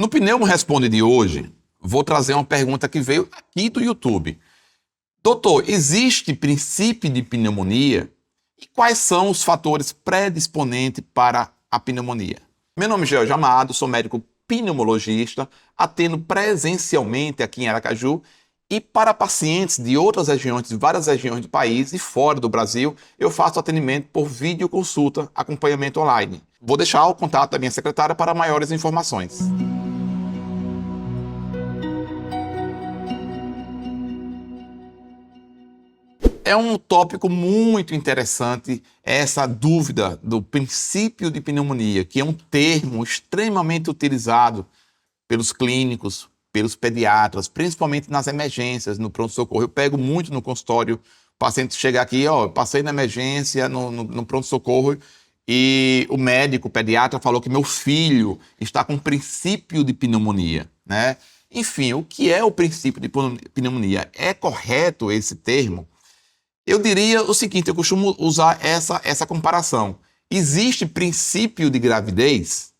No Pneumo Responde de hoje, vou trazer uma pergunta que veio aqui do YouTube. Doutor, existe princípio de pneumonia? E quais são os fatores predisponentes para a pneumonia? Meu nome é George Amado, sou médico pneumologista, atendo presencialmente aqui em Aracaju e para pacientes de outras regiões, de várias regiões do país e fora do Brasil, eu faço atendimento por videoconsulta, acompanhamento online. Vou deixar o contato da minha secretária para maiores informações. É um tópico muito interessante essa dúvida do princípio de pneumonia, que é um termo extremamente utilizado pelos clínicos, pelos pediatras, principalmente nas emergências, no pronto-socorro. Eu pego muito no consultório, o paciente chega aqui, passei na emergência, no pronto-socorro, e o médico, o pediatra, falou que meu filho está com princípio de pneumonia, né? Enfim, o que é o princípio de pneumonia? É correto esse termo? Eu diria o seguinte, eu costumo usar essa comparação. Existe princípio de gravidez?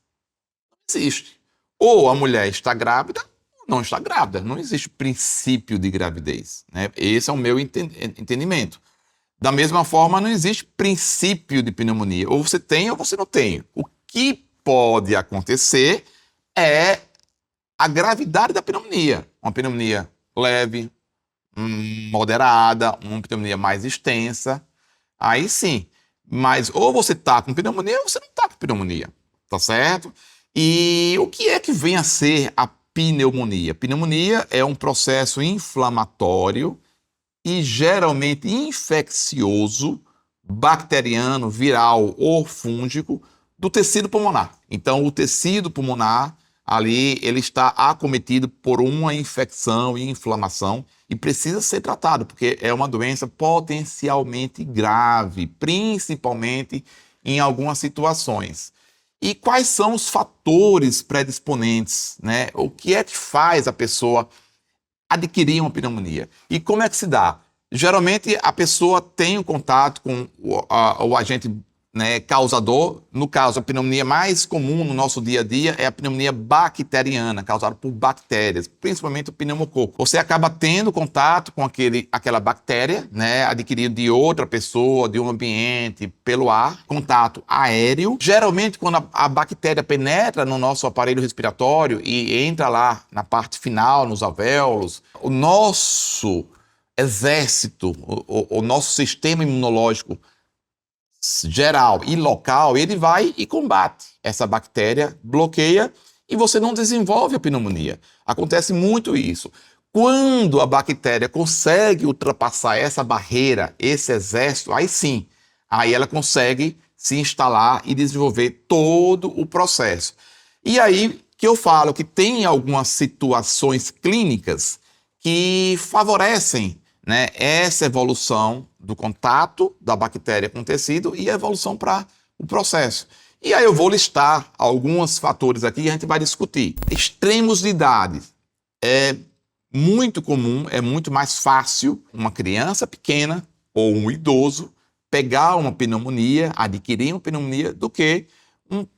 Não existe. Ou a mulher está grávida ou não está grávida. Não existe princípio de gravidez, né? Esse é o meu entendimento. Da mesma forma, não existe princípio de pneumonia. Ou você tem ou você não tem. O que pode acontecer é a gravidade da pneumonia. Uma pneumonia leve, moderada, uma pneumonia mais extensa, aí sim. Mas ou você está com pneumonia ou você não está com pneumonia, tá certo? E o que é que vem a ser a pneumonia? Pneumonia é um processo inflamatório e geralmente infeccioso, bacteriano, viral ou fúngico do tecido pulmonar. Então, o tecido pulmonar ali ele está acometido por uma infecção e inflamação e precisa ser tratado, porque é uma doença potencialmente grave, principalmente em algumas situações. E quais são os fatores predisponentes, né? O que é que faz a pessoa adquirir uma pneumonia? E como é que se dá? Geralmente a pessoa tem um contato com o agente, né, causador. No caso, a pneumonia mais comum no nosso dia a dia é a pneumonia bacteriana, causada por bactérias, principalmente o pneumococo. Você acaba tendo contato com aquela bactéria, né, adquirido de outra pessoa, de um ambiente, pelo ar, contato aéreo. Geralmente, quando a bactéria penetra no nosso aparelho respiratório e entra lá na parte final, nos alvéolos, o nosso exército, o nosso sistema imunológico geral e local, ele vai e combate essa bactéria, bloqueia e você não desenvolve a pneumonia. Acontece muito isso. Quando a bactéria consegue ultrapassar essa barreira, esse exército, aí sim, aí ela consegue se instalar e desenvolver todo o processo. E aí que eu falo que tem algumas situações clínicas que favorecem, né, essa evolução do contato da bactéria com o tecido e a evolução para o processo. E aí eu vou listar alguns fatores aqui e a gente vai discutir. Extremos de idade. É muito comum, é muito mais fácil uma criança pequena ou um idoso pegar uma pneumonia, adquirir uma pneumonia, do que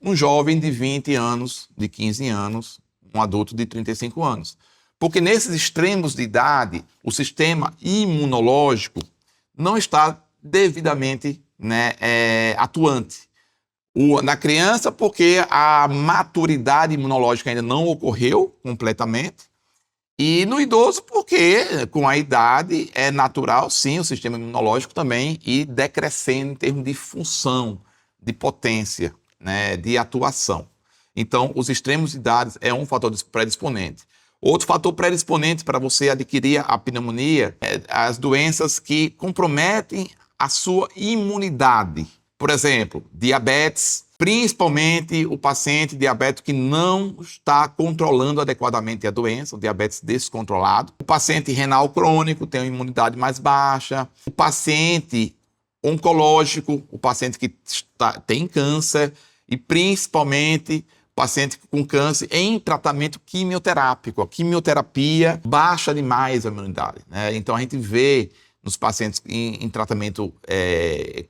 um jovem de 20 anos, de 15 anos, um adulto de 35 anos. Porque nesses extremos de idade, o sistema imunológico não está devidamente, né, atuante. Na criança, porque a maturidade imunológica ainda não ocorreu completamente. E no idoso, porque com a idade é natural, sim, o sistema imunológico também ir decrescendo em termos de função, de potência, né, de atuação. Então, os extremos de idade é um fator predisponente. Outro fator predisponente para você adquirir a pneumonia é as doenças que comprometem a sua imunidade. Por exemplo, diabetes, principalmente o paciente diabético que não está controlando adequadamente a doença, o diabetes descontrolado. O paciente renal crônico tem uma imunidade mais baixa. O paciente oncológico, o paciente que tem câncer e principalmente paciente com câncer em tratamento quimioterápico. A quimioterapia baixa demais a imunidade, né? Então a gente vê nos pacientes em tratamento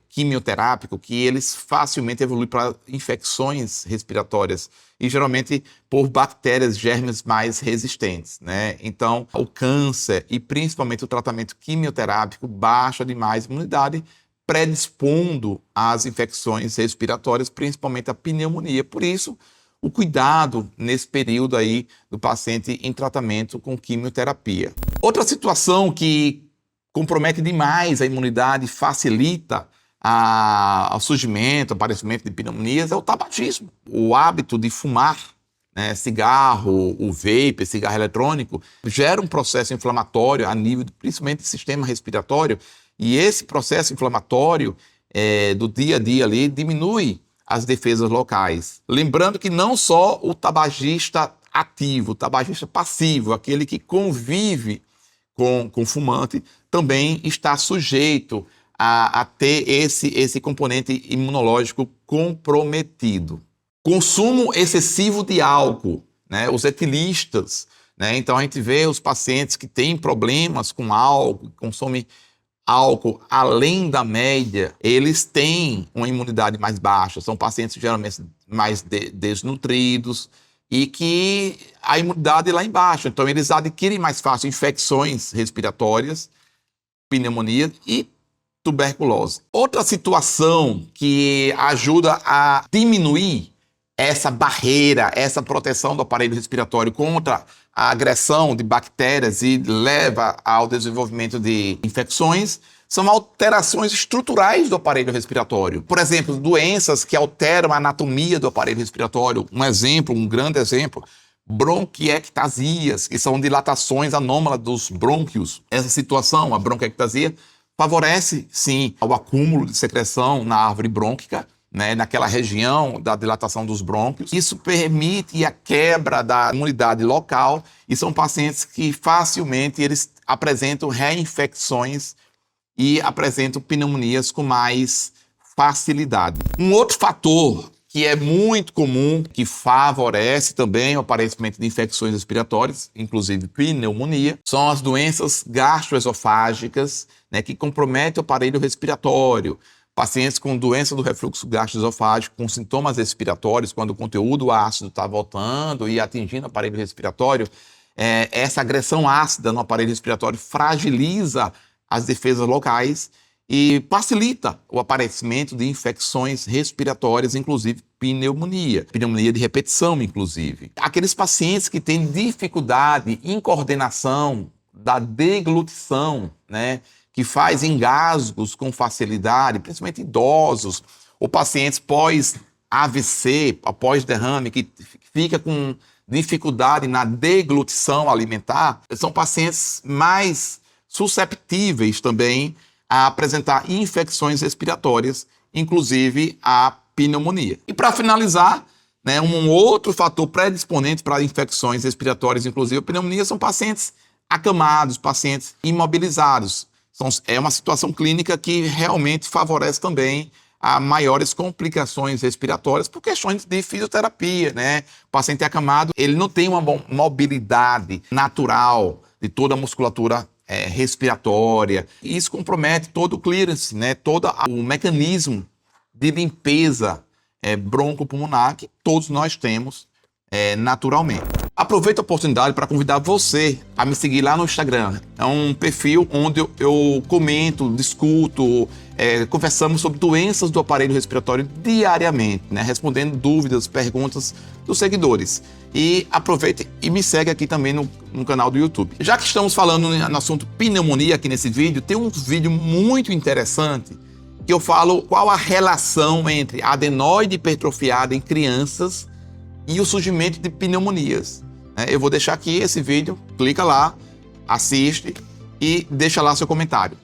quimioterápico, que eles facilmente evoluem para infecções respiratórias e geralmente por bactérias, germes mais resistentes, né? Então, o câncer e principalmente o tratamento quimioterápico baixa demais a imunidade, predispondo às infecções respiratórias, principalmente a pneumonia. Por isso, o cuidado nesse período aí do paciente em tratamento com quimioterapia. Outra situação que compromete demais a imunidade, facilita o surgimento, o aparecimento de pneumonias, é o tabagismo. O hábito de fumar, né, cigarro, o vape, cigarro eletrônico, gera um processo inflamatório a nível, principalmente do sistema respiratório, e esse processo inflamatório do dia a dia ali diminui as defesas locais. Lembrando que não só o tabagista ativo, o tabagista passivo, aquele que convive com o fumante, também está sujeito a ter esse componente imunológico comprometido. Consumo excessivo de álcool, né? Os etilistas, né? Então a gente vê os pacientes que têm problemas com álcool, consomem álcool além da média, eles têm uma imunidade mais baixa, são pacientes geralmente mais desnutridos e que a imunidade é lá embaixo, então eles adquirem mais fácil infecções respiratórias, pneumonia e tuberculose. Outra situação que ajuda a diminuir essa barreira, essa proteção do aparelho respiratório contra a agressão de bactérias e leva ao desenvolvimento de infecções, são alterações estruturais do aparelho respiratório. Por exemplo, doenças que alteram a anatomia do aparelho respiratório. Um exemplo, um grande exemplo, bronquiectasias, que são dilatações anômalas dos brônquios. Essa situação, a bronquiectasia, favorece, sim, o acúmulo de secreção na árvore brônquica, né, naquela região da dilatação dos brônquios. Isso permite a quebra da imunidade local e são pacientes que facilmente eles apresentam reinfecções e apresentam pneumonias com mais facilidade. Um outro fator que é muito comum, que favorece também o aparecimento de infecções respiratórias, inclusive pneumonia, são as doenças gastroesofágicas, né, que comprometem o aparelho respiratório. Pacientes com doença do refluxo gastroesofágico, com sintomas respiratórios, quando o conteúdo ácido está voltando e atingindo o aparelho respiratório, essa agressão ácida no aparelho respiratório fragiliza as defesas locais e facilita o aparecimento de infecções respiratórias, inclusive pneumonia de repetição, inclusive. Aqueles pacientes que têm dificuldade em coordenação da deglutição, né, que faz engasgos com facilidade, principalmente idosos, ou pacientes pós-AVC, após derrame, que fica com dificuldade na deglutição alimentar, são pacientes mais susceptíveis também a apresentar infecções respiratórias, inclusive a pneumonia. E para finalizar, né, um outro fator predisponente para infecções respiratórias, inclusive a pneumonia, são pacientes acamados, pacientes imobilizados. É uma situação clínica que realmente favorece também a maiores complicações respiratórias por questões de fisioterapia, né? O paciente acamado, ele não tem uma mobilidade natural de toda a musculatura respiratória. E isso compromete todo o clearance, né? Todo o mecanismo de limpeza broncopulmonar que todos nós temos naturalmente. Aproveito a oportunidade para convidar você a me seguir lá no Instagram. É um perfil onde eu comento, discuto, conversamos sobre doenças do aparelho respiratório diariamente, né? Respondendo dúvidas, perguntas dos seguidores. E aproveite e me segue aqui também no canal do YouTube. Já que estamos falando no assunto pneumonia aqui nesse vídeo, tem um vídeo muito interessante que eu falo qual a relação entre adenoide hipertrofiada em crianças e o surgimento de pneumonias. Eu vou deixar aqui esse vídeo, clica lá, assiste e deixa lá seu comentário.